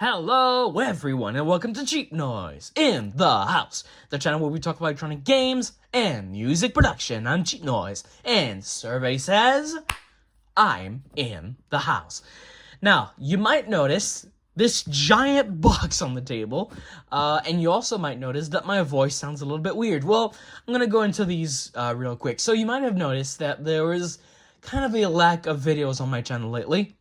Hello everyone and welcome to Cheap Noise in the House, the channel where we talk about electronic games and music production. I'm Cheap Noise and survey says I'm in the house. Now, you might notice this giant box on the table, and you also might notice that my voice sounds a little bit weird. Well, I'm gonna go into these real quick. So you might have noticed that there was kind of a lack of videos on my channel lately.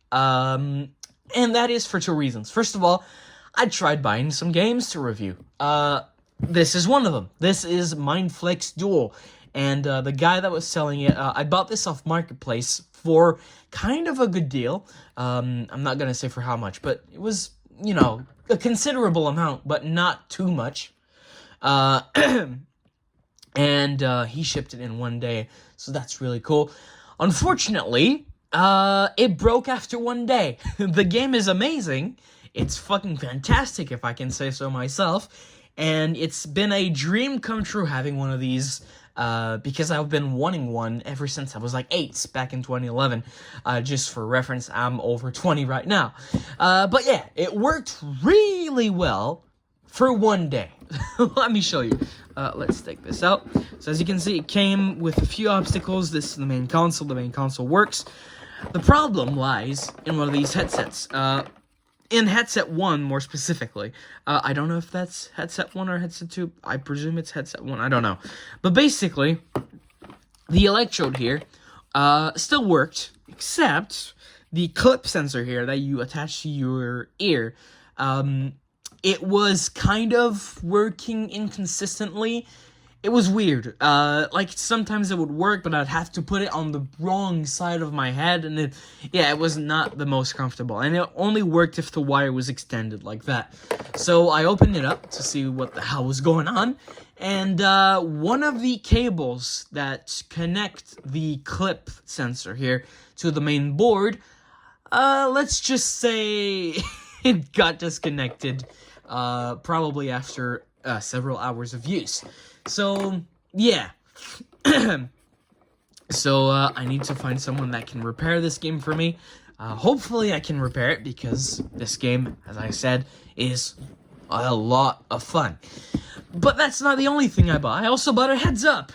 And that is for two reasons. First of all, I tried buying some games to review. This is one of them. This is Mindflix Duel. And the guy that was selling it, I bought this off Marketplace for kind of a good deal. I'm not going to say for how much, but it was, you know, a considerable amount, but not too much. And he shipped it in one day, so that's really cool. Unfortunately, it broke after one day. The game is amazing. It's fucking fantastic, if I can say so myself. And it's been a dream come true having one of these, because I've been wanting one ever since I was like 8, back in 2011. Just for reference, I'm over 20 right now. But yeah, it worked really well for one day. Let me show you. Let's take this out. So as you can see, it came with a few obstacles. This is the main console. The main console works. The problem lies in one of these headsets. In headset 1, more specifically. I don't know if that's headset 1 or headset 2. I presume it's headset 1. I don't know. But basically, the electrode here still worked, except the clip sensor here that you attach to your ear, it was kind of working inconsistently. It was weird. Like, sometimes it would work, but I'd have to put it on the wrong side of my head, and it was not the most comfortable. And it only worked if the wire was extended like that. So I opened it up to see what the hell was going on, and one of the cables that connect the clip sensor here to the main board, let's just say it got disconnected, probably after several hours of use. So, yeah. So, I need to find someone that can repair this game for me. Hopefully I can repair it, because this game, as I said, is a lot of fun. But that's not the only thing I bought. I also bought a heads-up,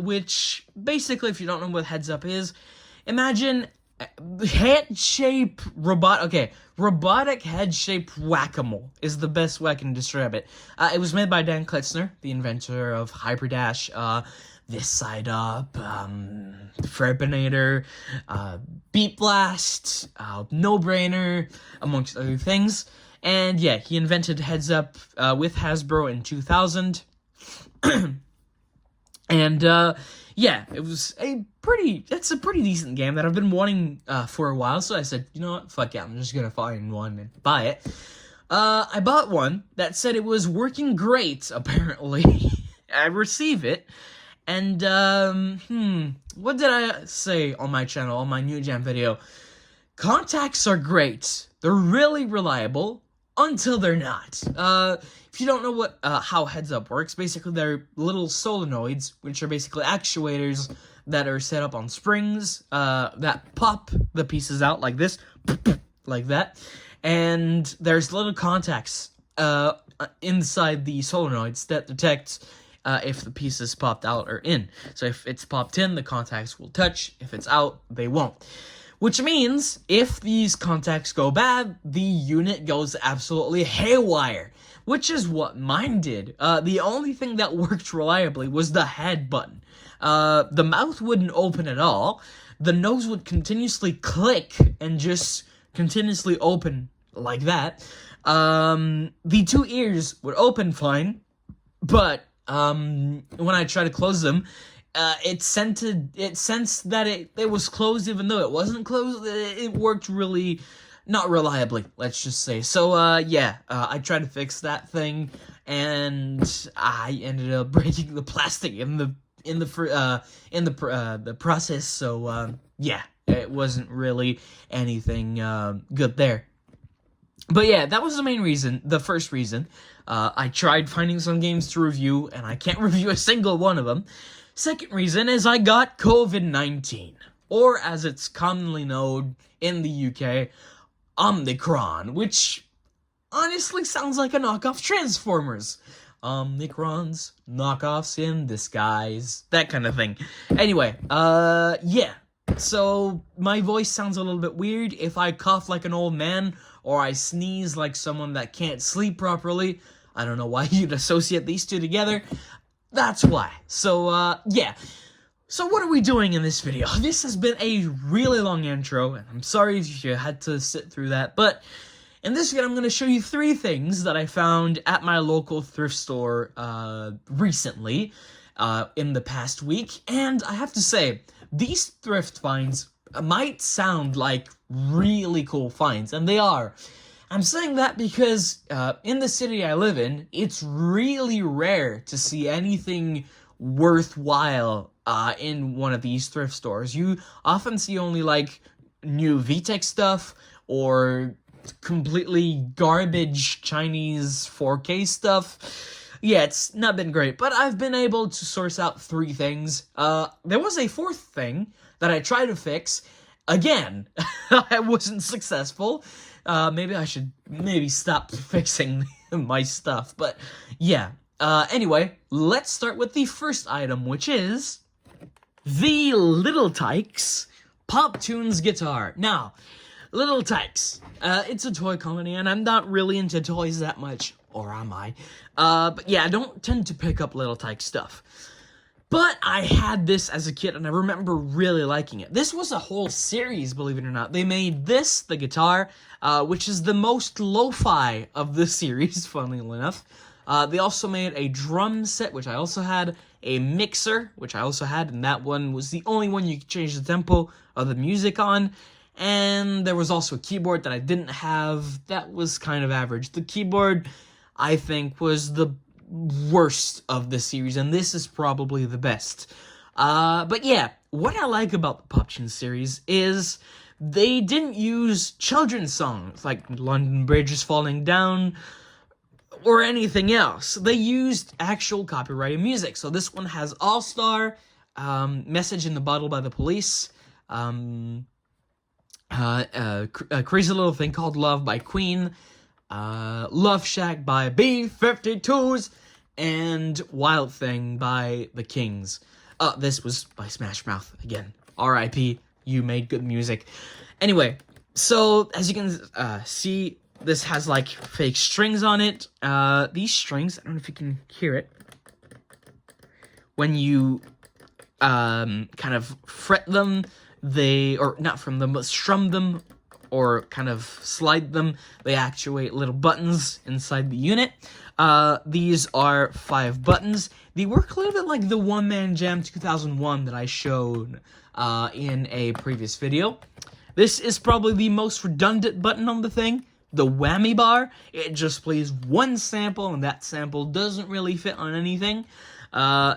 which, basically, if you don't know what heads-up is, imagine head-shape robotic head-shaped whack-a-mole is the best way I can describe it. It was made by Dan Klitzner, the inventor of Hyperdash, This Side Up, Tribonator, Beat Blast, No Brainer, amongst other things. And yeah, he invented Heads Up with Hasbro in 2000. And yeah, it's a pretty decent game that I've been wanting for a while, so I said, you know what, fuck yeah, I'm just gonna find one and buy it. I bought one that said it was working great, apparently. I receive it, and, what did I say on my channel, on my New Jam video? Contacts are great. They're really reliable, until they're not. If you don't know what how Heads Up works, basically they're little solenoids, which are basically actuators that are set up on springs that pop the pieces out like this, like that. And there's little contacts inside the solenoids that detect if the pieces popped out or in. So if it's popped in, the contacts will touch. If it's out, they won't. Which means, if these contacts go bad, the unit goes absolutely haywire. Which is what mine did. The only thing that worked reliably was the head button. The mouth wouldn't open at all. The nose would continuously click and just continuously open like that. The two ears would open fine, but when I tried to close them, it sensed that it was closed even though it wasn't closed. It worked really not reliably, let's just say. So, yeah, I tried to fix that thing, and I ended up breaking the plastic in the process. So, yeah, it wasn't really anything good there. But yeah, that was the main reason, the first reason. I tried finding some games to review, and I can't review a single one of them. Second reason is I got COVID-19, or as it's commonly known in the UK, Omicron, which honestly sounds like a knockoff Transformers. Omnicrons, knockoffs in disguise, that kind of thing. Anyway, yeah. So, my voice sounds a little bit weird if I cough like an old man, or I sneeze like someone that can't sleep properly. I don't know why you'd associate these two together. That's why. So, yeah. So what are we doing in this video? This has been a really long intro, and I'm sorry if you had to sit through that, but in this video I'm going to show you 3 things that I found at my local thrift store recently, in the past week, and I have to say, these thrift finds might sound like really cool finds, and they are. I'm saying that because in the city I live in, it's really rare to see anything worthwhile in one of these thrift stores. You often see only like new VTech stuff or completely garbage Chinese 4K stuff. Yeah, it's not been great, but I've been able to source out 3 things. There was a 4th thing that I tried to fix. Again, I wasn't successful. Maybe I should stop fixing my stuff, but yeah. Anyway, let's start with the first item, which is the Little Tikes Pop Tunes guitar. Now, Little Tikes, it's a toy company, and I'm not really into toys that much, or am I? But yeah, I don't tend to pick up Little Tikes stuff. But I had this as a kid, and I remember really liking it. This was a whole series, believe it or not. They made this, the guitar, which is the most lo-fi of the series, funnily enough. They also made a drum set, which I also had, a mixer, which I also had, and that one was the only one you could change the tempo of the music on. And there was also a keyboard that I didn't have. That was kind of average. The keyboard, I think, was the worst of the series, and this is probably the best. But yeah, what I like about the Pop Tunes series is they didn't use children's songs like London Bridge is Falling Down or anything else. They used actual copyrighted music. So this one has All Star, Message in the Bottle by the Police, a Crazy Little Thing Called Love by Queen, Love Shack by B-52s, and Wild Thing by the Kings. This was by Smash Mouth again. R.I.P. You made good music. Anyway, so as you can see, this has like fake strings on it. These strings, I don't know if you can hear it. When you kind of fret them, or not from them, but strum them, or kind of slide them, they actuate little buttons inside the unit. These are 5 buttons. They work a little bit like the One Man Jam 2001 that I showed in a previous video. This is probably the most redundant button on the thing, the whammy bar. It just plays one sample, and that sample doesn't really fit on anything.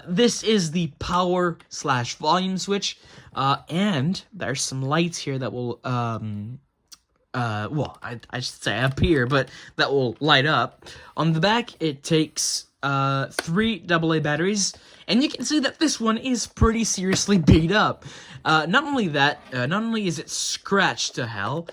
This is the power/volume switch, and there's some lights here that will, well, I should say appear, but that will light up. On the back, it takes 3 AA batteries, and you can see that this one is pretty seriously beat up. Not only that, not only is it scratched to hell,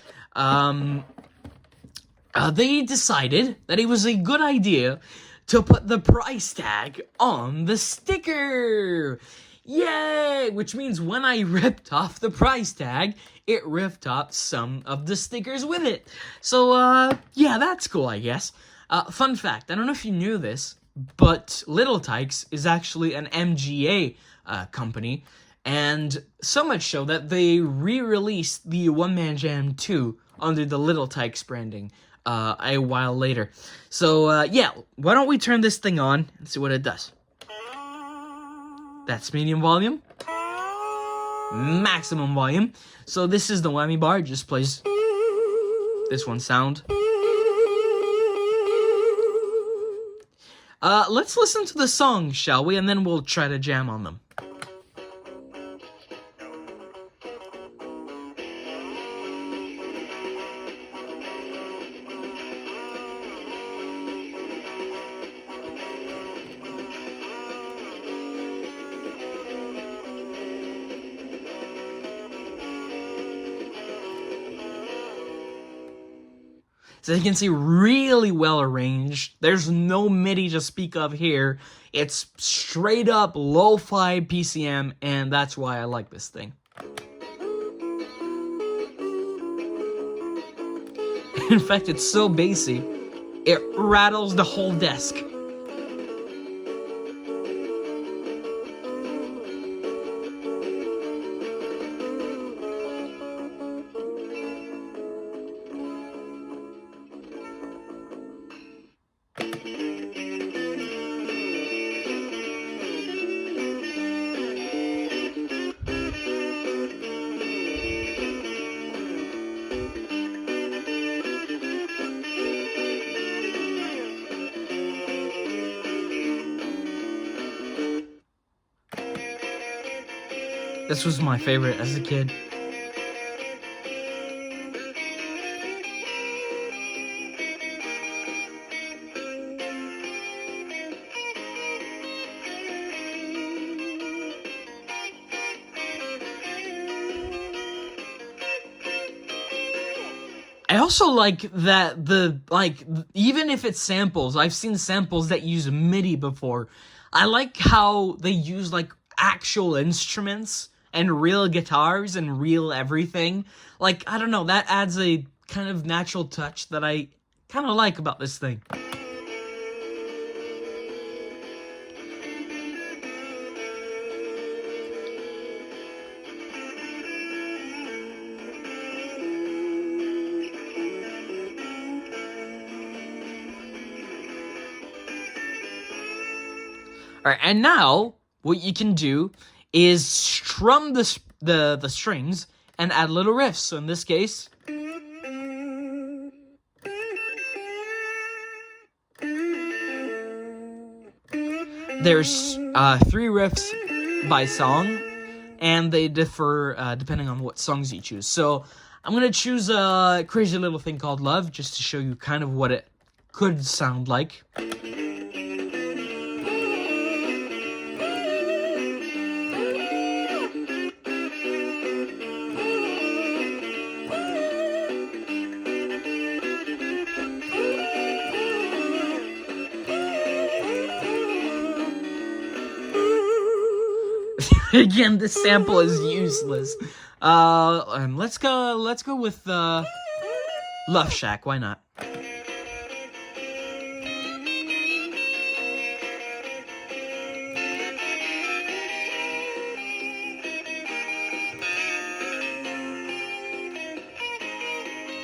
they decided that it was a good idea to put the price tag on the sticker. Yay! Which means when I ripped off the price tag, it ripped off some of the stickers with it. So, yeah, that's cool, I guess. Fun fact, I don't know if you knew this, but Little Tikes is actually an MGA company, and so much so that they re-released the One Man Jam 2 under the Little Tikes branding a while later. So, yeah, why don't we turn this thing on and see what it does. That's medium volume. Maximum volume. So this is the whammy bar. It just plays this one sound. Let's listen to the song, shall we? And then we'll try to jam on them. So you can see, really well arranged. There's no MIDI to speak of here. It's straight up lo-fi PCM, and that's why I like this thing. In fact, it's so bassy, it rattles the whole desk. This was my favorite as a kid. I also like that even if it's samples, I've seen samples that use MIDI before. I like how they use actual instruments and real guitars and real everything. I don't know, that adds a kind of natural touch that I kind of like about this thing. Alright, and now what you can do is strum the strings and add little riffs. So in this case, there's 3 riffs by song, and they differ depending on what songs you choose. So I'm gonna choose a crazy little thing called Love, just to show you kind of what it could sound like. Again, this sample is useless. And let's go with Love Shack. Why not?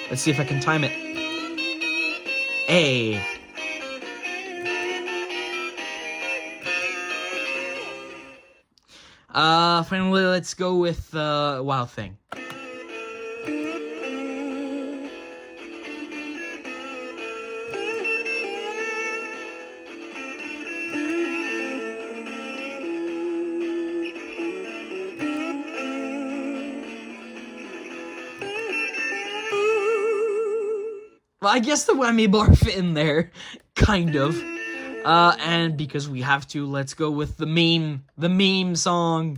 Let's see if I can time it. A. Finally, let's go with Wild Thing. Well, I guess the whammy bar fit in there, kind of. And because we have to, let's go with the meme song.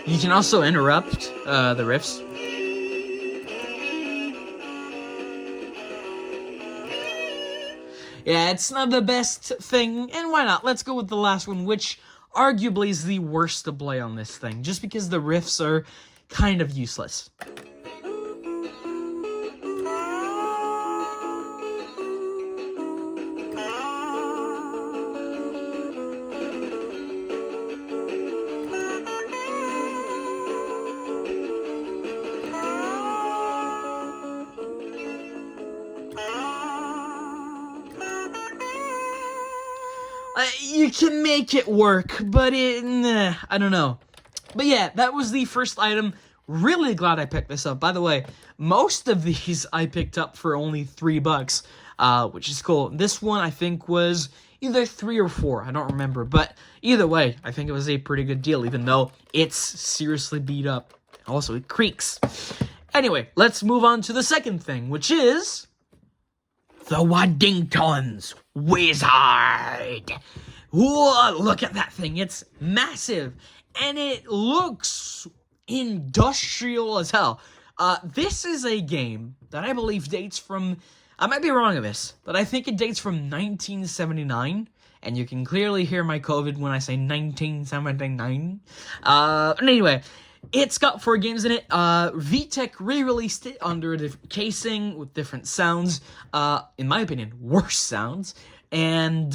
You can also interrupt the riffs. Yeah, it's not the best thing, and why not? Let's go with the last one, which arguably is the worst to play on this thing, just because the riffs are kind of useless. You can make it work, but I don't know. But yeah, that was the first item. Really glad I picked this up. By the way, most of these I picked up for only $3, which is cool. This one I think was either 3 or 4. I don't remember, but either way, I think it was a pretty good deal, even though it's seriously beat up. Also, it creaks. Anyway, let's move on to the second thing, which is the Wadingtons. wizard. Whoa, look at that thing. It's massive. And it looks industrial as hell. This is a game that I believe dates from... I might be wrong on this, but I think it dates from 1979. And you can clearly hear my COVID when I say 1979. Anyway, it's got 4 games in it. VTech re-released it under a different casing with different sounds. In my opinion, worse sounds. And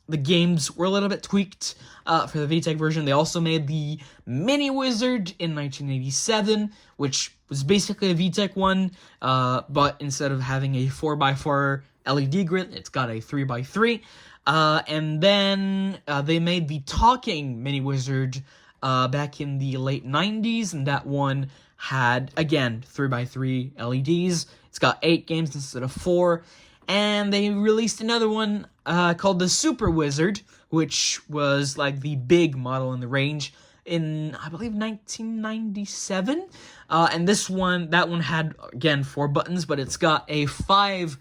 the games were a little bit tweaked for the VTech version. They also made the Mini Wizard in 1987, which was basically a VTech one, but instead of having a 4x4 LED grid, it's got a 3x3. And then they made the Talking Mini Wizard back in the late 90s, and that one had, again, 3x3 LEDs. It's got 8 games instead of 4. And they released another one called the Super Wizard, which was like the big model in the range in, I believe, 1997. And that one had, again, 4 buttons, but it's got a 5x5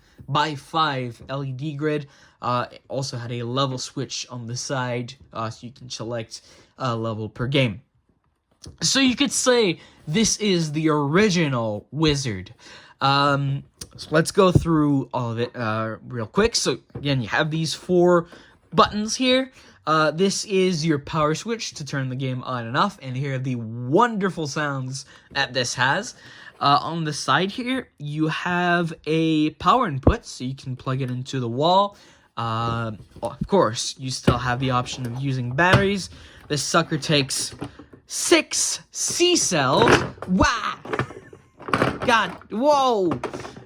LED grid. It also had a level switch on the side, so you can select a level per game. So you could say this is the original Wizard. So let's go through all of it real quick. So again, you have these 4 buttons here. This is your power switch to turn the game on and off, and here are the wonderful sounds that this has. On the side here, you have a power input, so you can plug it into the wall. Of course, you still have the option of using batteries. This sucker takes 6 C-cells. Wow! God, whoa!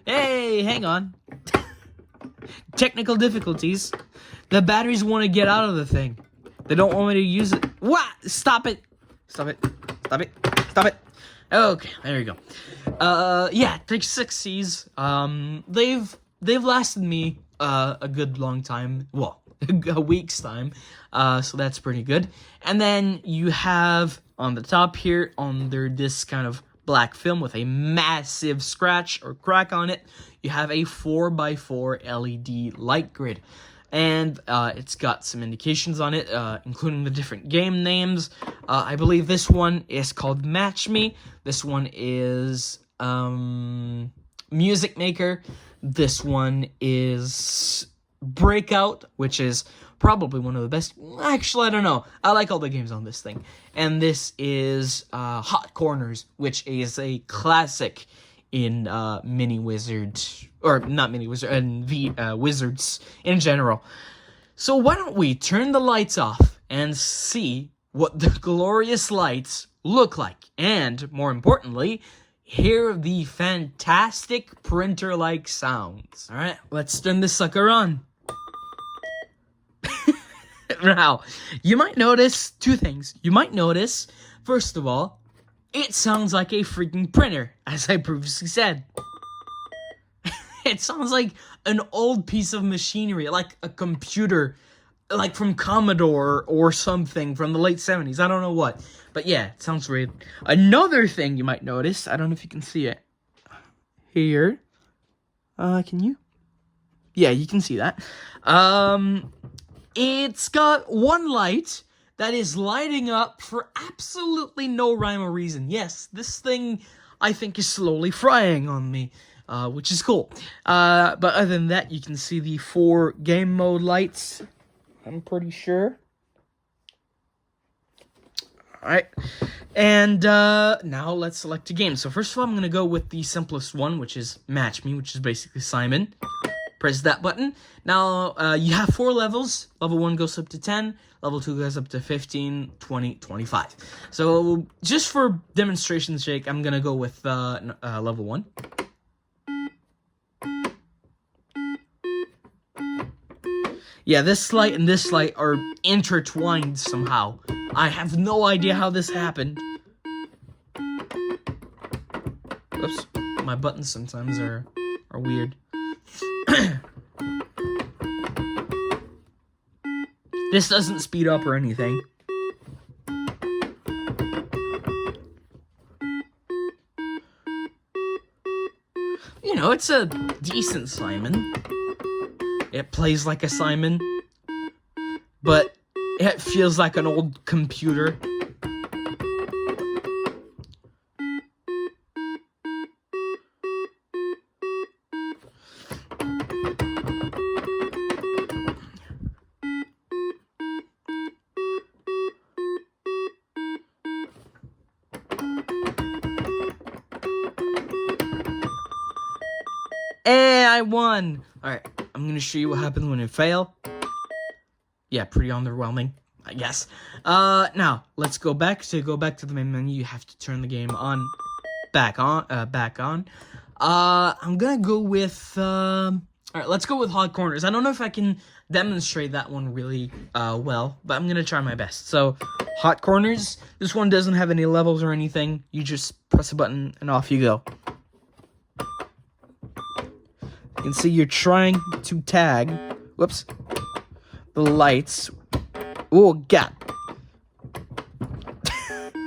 Hey, hang on. Technical difficulties. The batteries want to get out of the thing. They don't want me to use it. What? Stop it. Stop it. Stop it. Stop it. Okay, there you go. Yeah, it takes 6 Cs. They've lasted me a good long time. Well, a week's time. So that's pretty good. And then you have on the top here, under this kind of black film with a massive scratch or crack on it, you have a 4x4 LED light grid. And it's got some indications on it, including the different game names. I believe this one is called Match Me. This one is Music Maker. This one is Breakout, which is probably one of the best. Actually, I don't know. I like all the games on this thing. And this is Hot Corners, which is a classic in Mini Wizard, or not Mini Wizard, and Wizards in general. So why don't we turn the lights off and see what the glorious lights look like, and more importantly, hear the fantastic printer-like sounds. All right, let's turn this sucker on. Now, you might notice 2 things. You might notice, first of all, it sounds like a freaking printer, as I previously said. It sounds like an old piece of machinery, like a computer, like from Commodore or something from the late 70s. I don't know what. But yeah, it sounds weird. Another thing you might notice, I don't know if you can see it here. Can you? Yeah, you can see that. It's got one light that is lighting up for absolutely no rhyme or reason. Yes, this thing, I think, is slowly frying on me, which is cool. But other than that, you can see the 4 game mode lights, I'm pretty sure. Alright, and now let's select a game. So first of all, I'm going to go with the simplest one, which is Match Me, which is basically Simon. Press that button. Now, you have 4 levels. Level 1 goes up to 10. Level 2 goes up to 15, 20, 25. So, just for demonstration's sake, I'm going to go with level 1. Yeah, this light and this light are intertwined somehow. I have no idea how this happened. Oops. My buttons sometimes are weird. This doesn't speed up or anything. You know, it's a decent Simon. It plays like a Simon, but it feels like an old computer. Hey, I won! Alright, I'm gonna show you what happens when you fail. Yeah, pretty underwhelming, I guess. Now, let's go back. To go back to the main menu, you have to turn the game back on. I'm gonna go with, alright, let's go with Hot Corners. I don't know if I can demonstrate that one really, well, but I'm gonna try my best. So, Hot Corners, this one doesn't have any levels or anything. You just press a button and off you go. You can see you're trying to tag, whoops, the lights. Oh, God.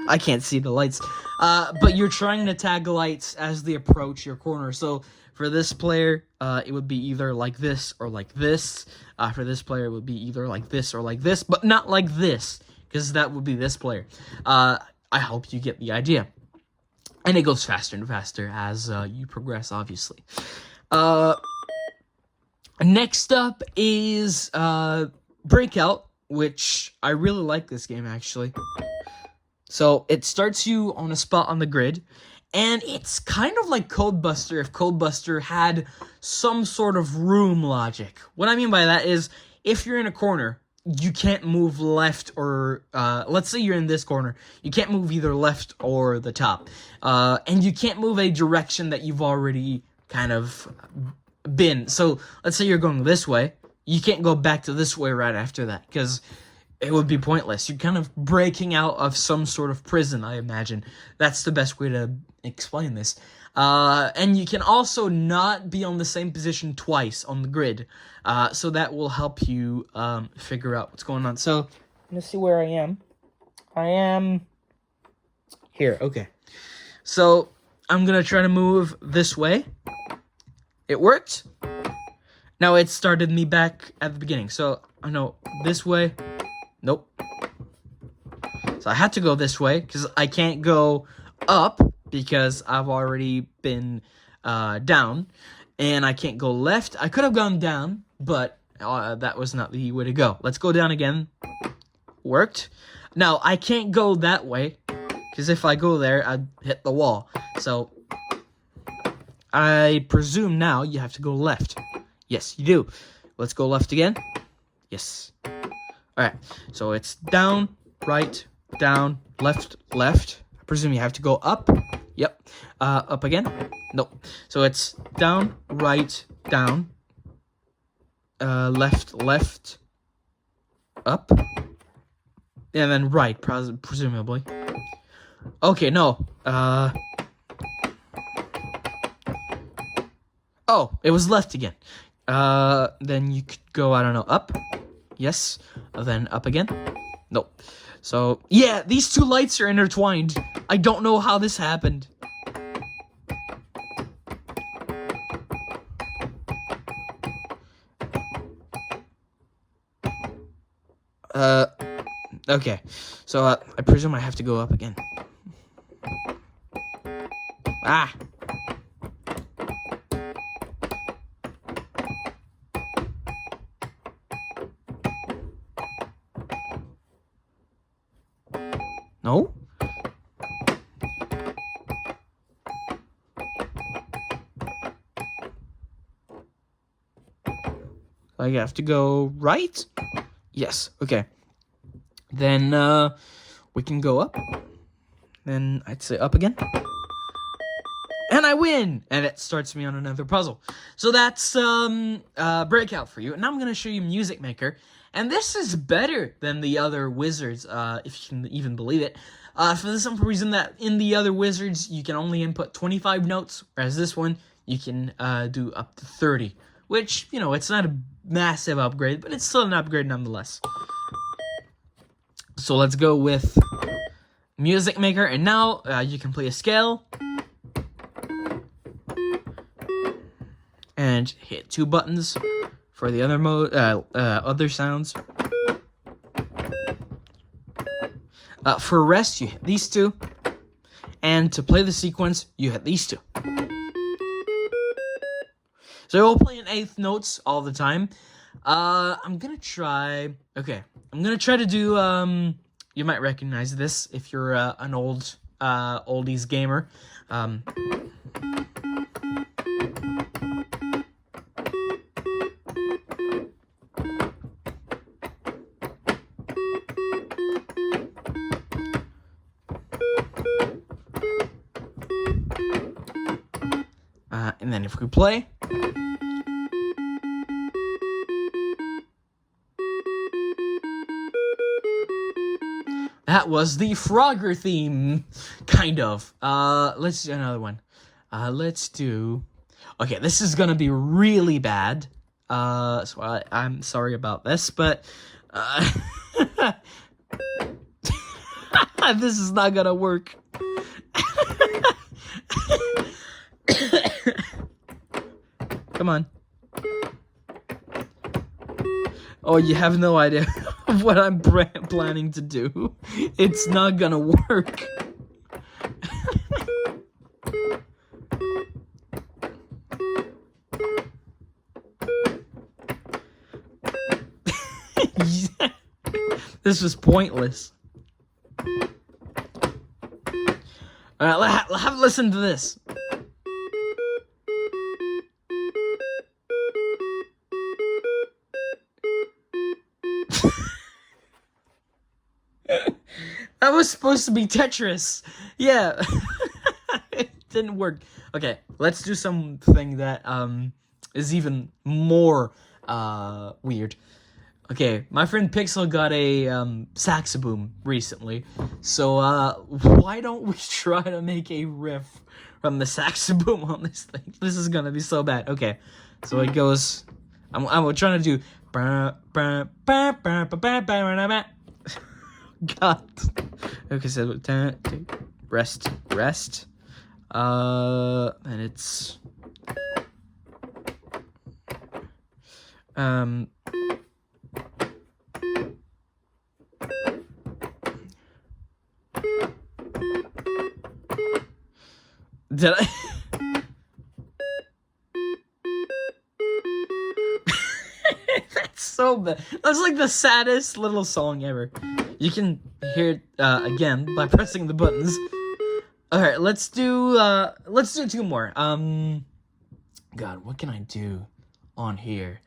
I can't see the lights. But you're trying to tag lights as they approach your corner. So for this player, it would be either like this or like this. For this player, it would be either like this or like this, but not like this, because that would be this player. I hope you get the idea. And it goes faster and faster as you progress, obviously. Next up is Breakout, which I really like this game, actually. So it starts you on a spot on the grid, and it's kind of like Codebuster if Codebuster had some sort of room logic. What I mean by that is, if you're in a corner, you can't move left or, let's say you're in this corner, you can't move either left or the top. And you can't move a direction that you've already kind of been. So, let's say you're going this way, you can't go back to this way right after that, because it would be pointless. You're kind of breaking out of some sort of prison, I imagine. That's the best way to explain this. And you can also not be on the same position twice on the grid. So that will help you figure out what's going on. So, I'm going to see where I am. I am here. Okay. So, I'm going to try to move this way. It worked. Now it started me back at the beginning. So, I know this way. Nope. So I had to go this way, because I can't go up, because I've already been down. And I can't go left. I could have gone down, but that was not the way to go. Let's go down again. Worked. Now, I can't go that way, because if I go there, I'd hit the wall. So, I presume now you have to go left. Yes, you do. Let's go left again. Yes. Alright, so it's down, right, down, left, left. I presume you have to go up. Yep. Up again? Nope. So it's down, right, down, left, left, up, and then right, presumably. Okay, no. Oh, it was left again. Then you could go, I don't know, up. Yes. Then up again. Nope. So, yeah, these two lights are intertwined. I don't know how this happened. Okay. So, I presume I have to go up again. Ah! No? I have to go right? Yes, okay. Then, we can go up. Then I'd say up again. And I win! And it starts me on another puzzle. So that's, Breakout for you. And now I'm gonna show you Music Maker. And this is better than the other Wizards, if you can even believe it. For the simple reason that in the other Wizards, you can only input 25 notes, whereas this one, you can do up to 30. Which, you know, it's not a massive upgrade, but it's still an upgrade nonetheless. So let's go with Music Maker, and now you can play a scale. And hit 2 buttons for the other sounds. For rest, you hit these two. And to play the sequence, you hit these two. So you'll play in eighth notes all the time. I'm gonna try... Okay, I'm gonna try to do... you might recognize this if you're an oldies gamer. And then if we play... That was the Frogger theme, kind of. Let's do another one. Let's do... Okay, this is gonna be really bad. So I'm sorry about this, but... this is not gonna work. Come on. Oh, you have no idea of what I'm planning to do. It's not gonna work. This was pointless. Alright, have a listen to this. That was supposed to be Tetris. Yeah. It didn't work. Okay, let's do something that is even more weird. Okay, my friend Pixel got a saxoboom recently. So why don't we try to make a riff from the saxoboom on this thing? This is gonna be so bad. Okay, so it goes... I'm trying to do... God. Okay, so rest. And it's did I? That's so bad. That's like the saddest little song ever. You can hear it again by pressing the buttons. Alright, let's do two more. God, what can I do on here?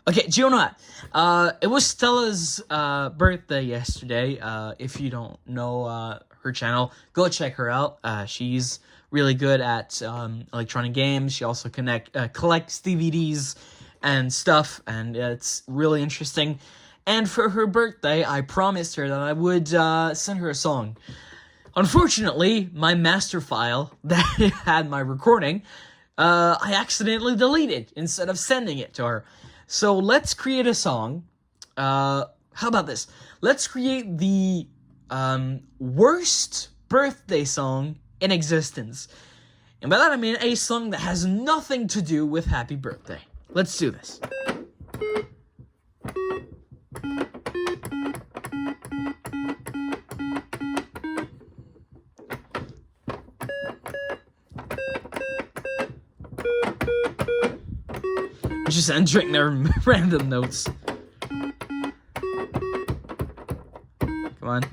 Okay, do you know what? It was Stella's birthday yesterday. If you don't know her channel, go check her out. She's really good at electronic games. She also collects DVDs and stuff, and it's really interesting. And for her birthday, I promised her that I would send her a song. Unfortunately, my master file that had my recording, I accidentally deleted instead of sending it to her. So let's create a song. How about this? Let's create the worst birthday song in existence. And by that I mean a song that has nothing to do with happy birthday. Let's do this. Just entering their random notes. Come on.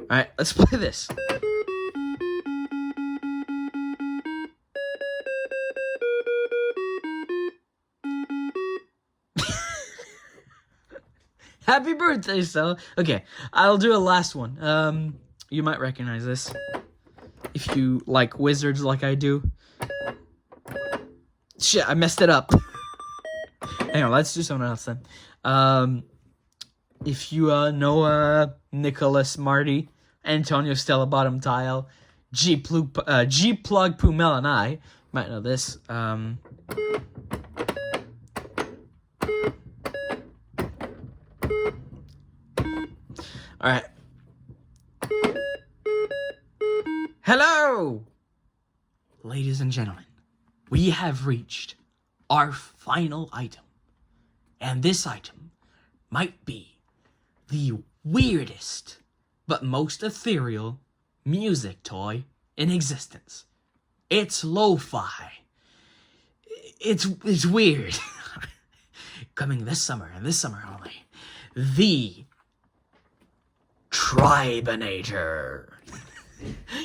Alright, let's play this. Happy birthday, Stella. Okay, I'll do a last one. You might recognize this if you like wizards like I do. Shit, I messed it up. Hang on, let's do something else then. If you know Nicholas Marty, Antonio Stella Bottom Tile, G Plug Pumel, and I might know this. All right. Hello! Ladies and gentlemen, we have reached our final item. And this item might be the weirdest but most ethereal music toy in existence. It's lo-fi. It's weird. Coming this summer, and this summer only. The Tribonator.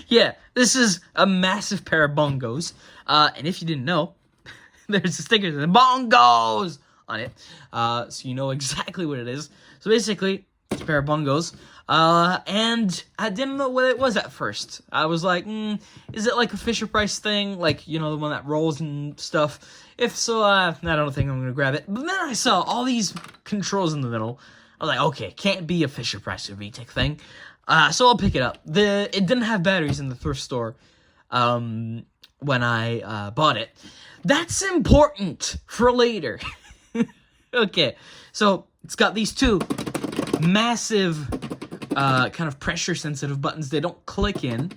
Yeah, this is a massive pair of bongos. And if you didn't know, there's a sticker that says bongos on it. So you know exactly what it is. So basically, it's a pair of bongos. And I didn't know what it was at first. I was like, is it like a Fisher-Price thing? Like, you know, the one that rolls and stuff? If so, I don't think I'm going to grab it. But then I saw all these controls in the middle. I was like, okay, can't be a Fisher-Price or VTech thing. So I'll pick it up. It didn't have batteries in the thrift store when I bought it. That's important for later. Okay, so it's got these two massive kind of pressure-sensitive buttons. They don't click in,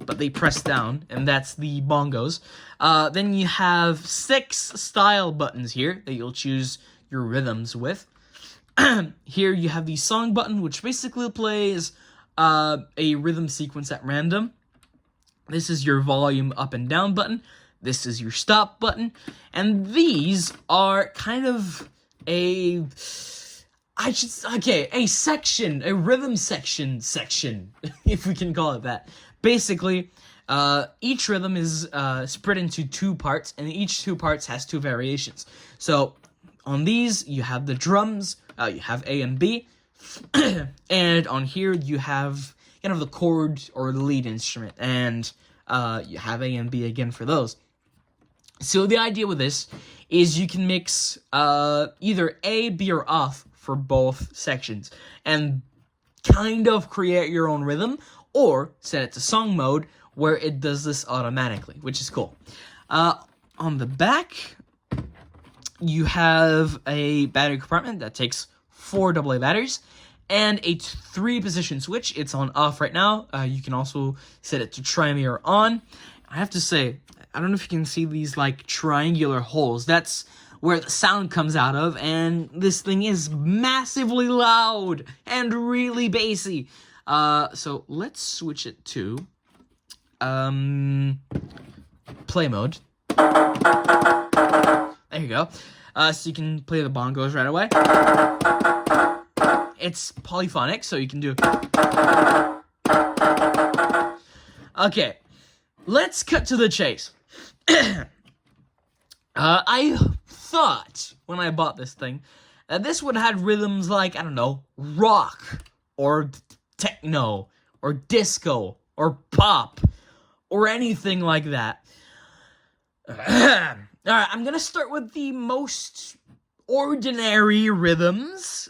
but they press down, and that's the bongos. Then you have 6 style buttons here that you'll choose your rhythms with. Here you have the song button, which basically plays a rhythm sequence at random. This is your volume up and down button. This is your stop button. And these are kind of a rhythm section, if we can call it that. Basically, each rhythm is split into 2 parts, and each 2 parts has 2 variations. So, on these, you have the drums, you have A and B, and on here, you have kind of the chord or the lead instrument, and you have A and B again for those. So the idea with this is you can mix either A, B, or off for both sections, and kind of create your own rhythm, or set it to song mode, where it does this automatically, which is cool. On the back, you have a battery compartment that takes 4 AA batteries, and a 3-position switch. It's on off right now. You can also set it to trimeter on. I have to say, I don't know if you can see these like triangular holes. That's where the sound comes out of, and this thing is massively loud and really bassy. So let's switch it to play mode. There you go. So you can play the bongos right away. It's polyphonic, so you can do... Okay, let's cut to the chase. I thought, when I bought this thing, that this would have rhythms like, I don't know, rock, or techno, or disco, or pop, or anything like that. Alright, I'm gonna start with the most ordinary rhythms.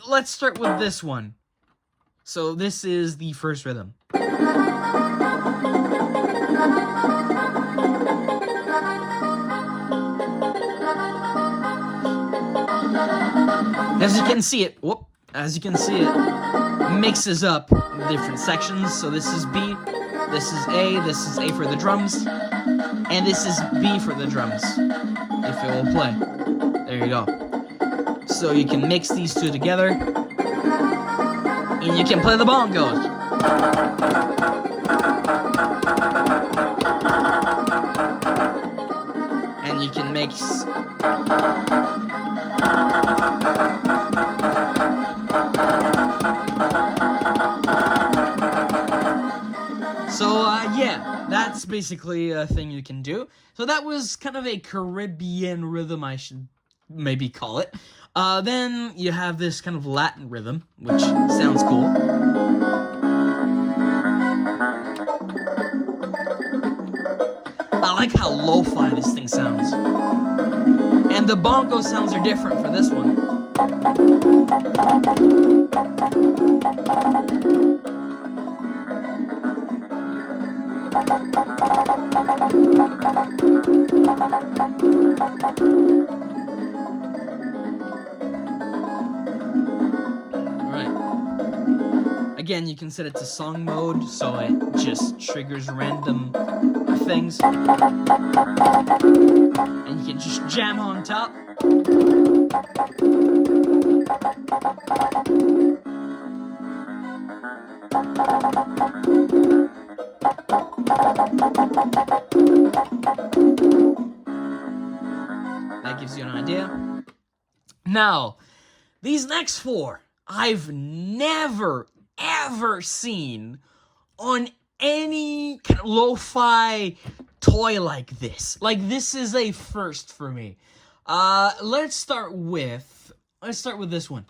Let's start with this one. So this is the first rhythm. As you can see it, mixes up different sections. So this is B, this is A for the drums, and this is B for the drums, if it will play. There you go. So you can mix these 2 together, and you can play the bongos. And you can mix... So, yeah, that's basically a thing you can do. So that was kind of a Caribbean rhythm, I should maybe call it. Then you have this kind of Latin rhythm, which sounds cool. I like how lo-fi this thing sounds. And the bongo sounds are different for this one. Again, you can set it to song mode, so it just triggers random things. And you can just jam on top. That gives you an idea. Now, these next four, I've never, ever seen on any kind of lo-fi toy like this. Like, this is a first for me. Let's start with this one.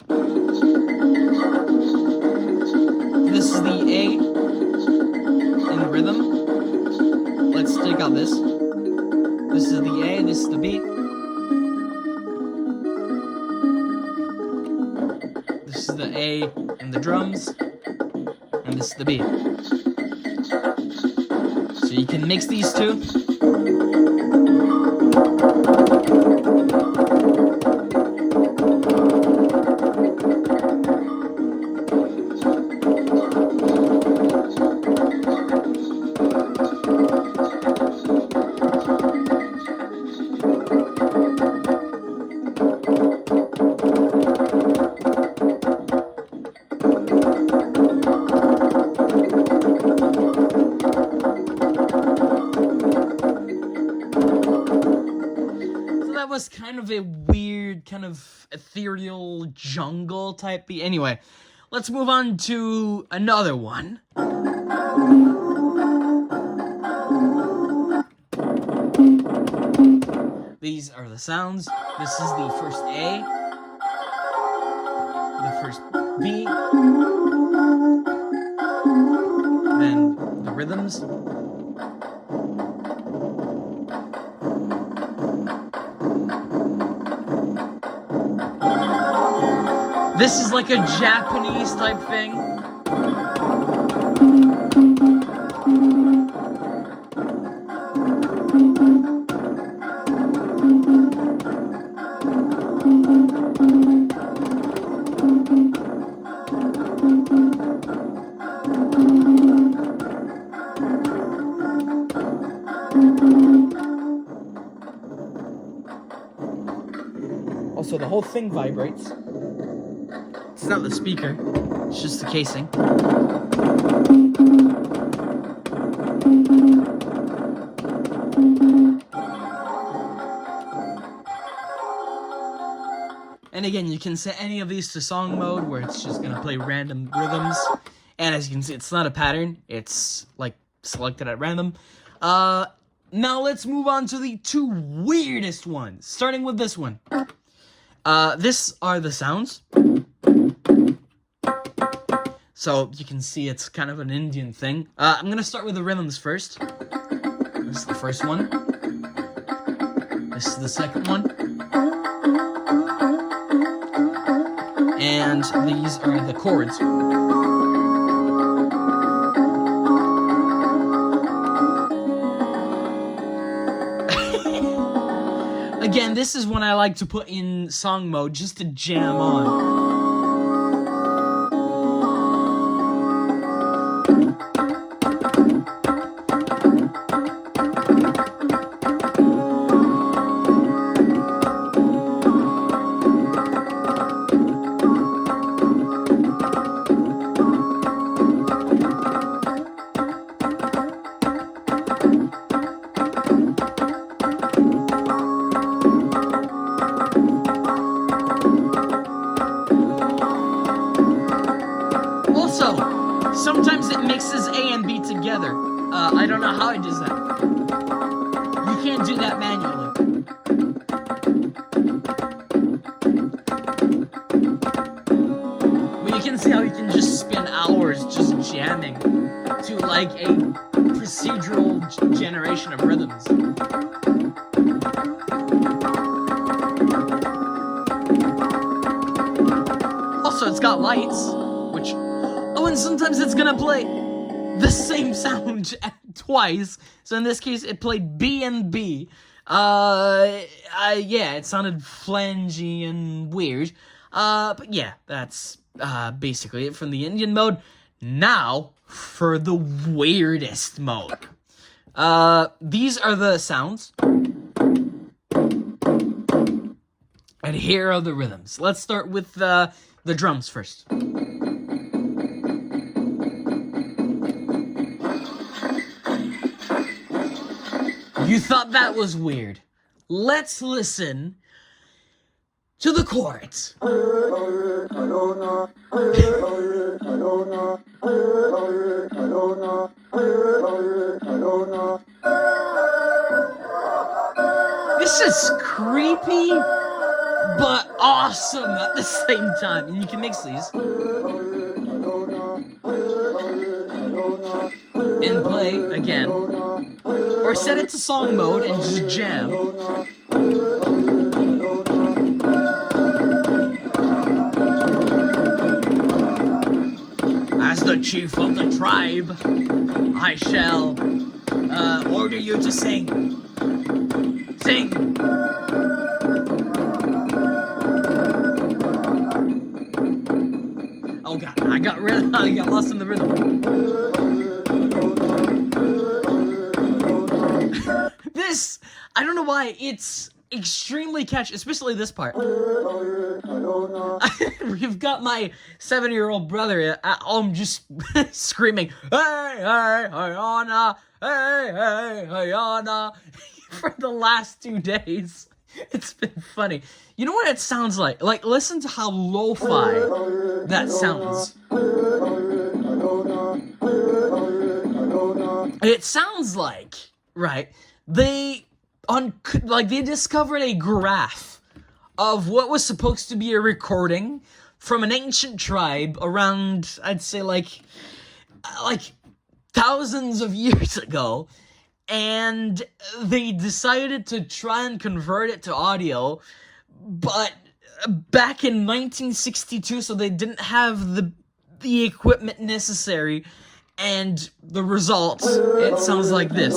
This is the A in rhythm. Let's take out this. This is the A, this is the B. This is the A in the drums, and this is the B. So you can mix these two. Was kind of a weird, kind of ethereal jungle type beat. Anyway, let's move on to another one. These are the sounds. This is the first A, the first B, then the rhythms. This is like a Japanese type thing. Also, the whole thing vibrates. It's not the speaker, it's just the casing. And again, you can set any of these to song mode, where it's just gonna play random rhythms. And as you can see, it's not a pattern, it's like selected at random. Now let's move on to the two weirdest ones, starting with this one. This are the sounds. So you can see it's kind of an Indian thing. I'm gonna start with the rhythms first. This is the first one. This is the second one. And these are the chords. Again, this is one I like to put in song mode just to jam on. Sometimes it mixes A and B together. I don't know how it does that. You can't do that manually. But you can see how you can just spend hours just jamming to like a procedural generation of rhythms. Also, it's got lights, which... Oh, and sometimes it's gonna play the same sound twice. So in this case, it played B and B. Yeah, it sounded flangey and weird. But yeah, that's basically it from the Indian mode. Now, for the weirdest mode. These are the sounds. And here are the rhythms. Let's start with the drums first. You thought that was weird. Let's listen to the chords. This is creepy, but awesome at the same time. And you can mix these. And play again. Or set it to song mode and just jam. As the chief of the tribe, I shall order you to sing. Sing! Oh god, I got lost in the rhythm. This, I don't know why, it's extremely catchy, especially this part. We've got my 7-year-old brother at home just screaming, "Hey, hey, Hayana! Hey, hey, Hayana!" for the last 2 days. It's been funny. You know what it sounds like? Like, listen to how lo-fi that sounds. It sounds like, right, they discovered a graph of what was supposed to be a recording from an ancient tribe around, I'd say, like thousands of years ago, and they decided to try and convert it to audio, but back in 1962, so they didn't have the equipment necessary, and the result, it sounds like this.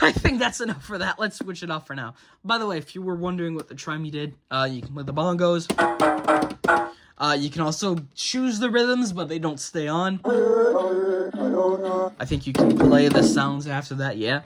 I think that's enough for that. Let's switch it off for now. By the way, if you were wondering what the Trimi did, you can play the bongos. You can also choose the rhythms, but they don't stay on. I think you can play the sounds after that, yeah.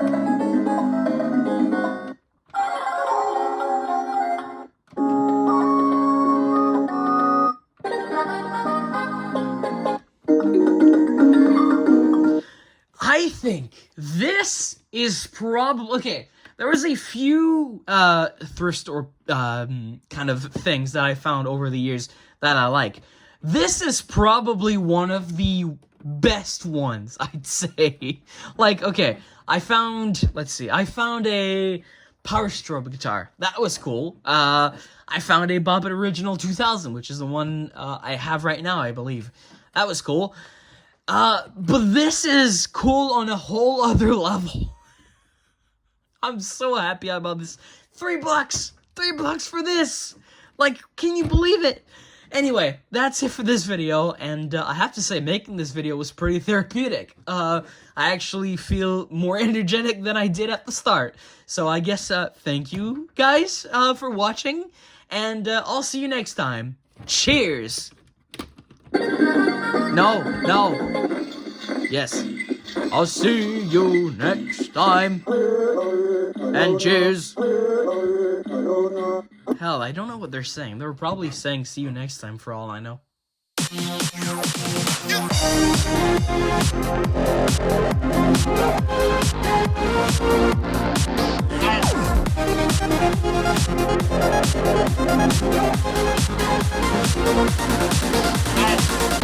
I think this is probably... Okay, there was a few thrift store kind of things that I found over the years that I like. This is probably one of the best ones, I'd say. Like, okay, I found... Let's see. I found a power strobe guitar. That was cool. I found a Bobbit Original 2000, which is the one I have right now, I believe. That was cool. But this is cool on a whole other level. I'm so happy about this. $3! $3 for this! Like, can you believe it? Anyway, that's it for this video, and I have to say, making this video was pretty therapeutic. I actually feel more energetic than I did at the start. So I guess, thank you guys for watching, and I'll see you next time. Cheers! No. Yes. I'll see you next time. And cheers. Hell, I don't know what they're saying. They were probably saying see you next time for all I know. Yes.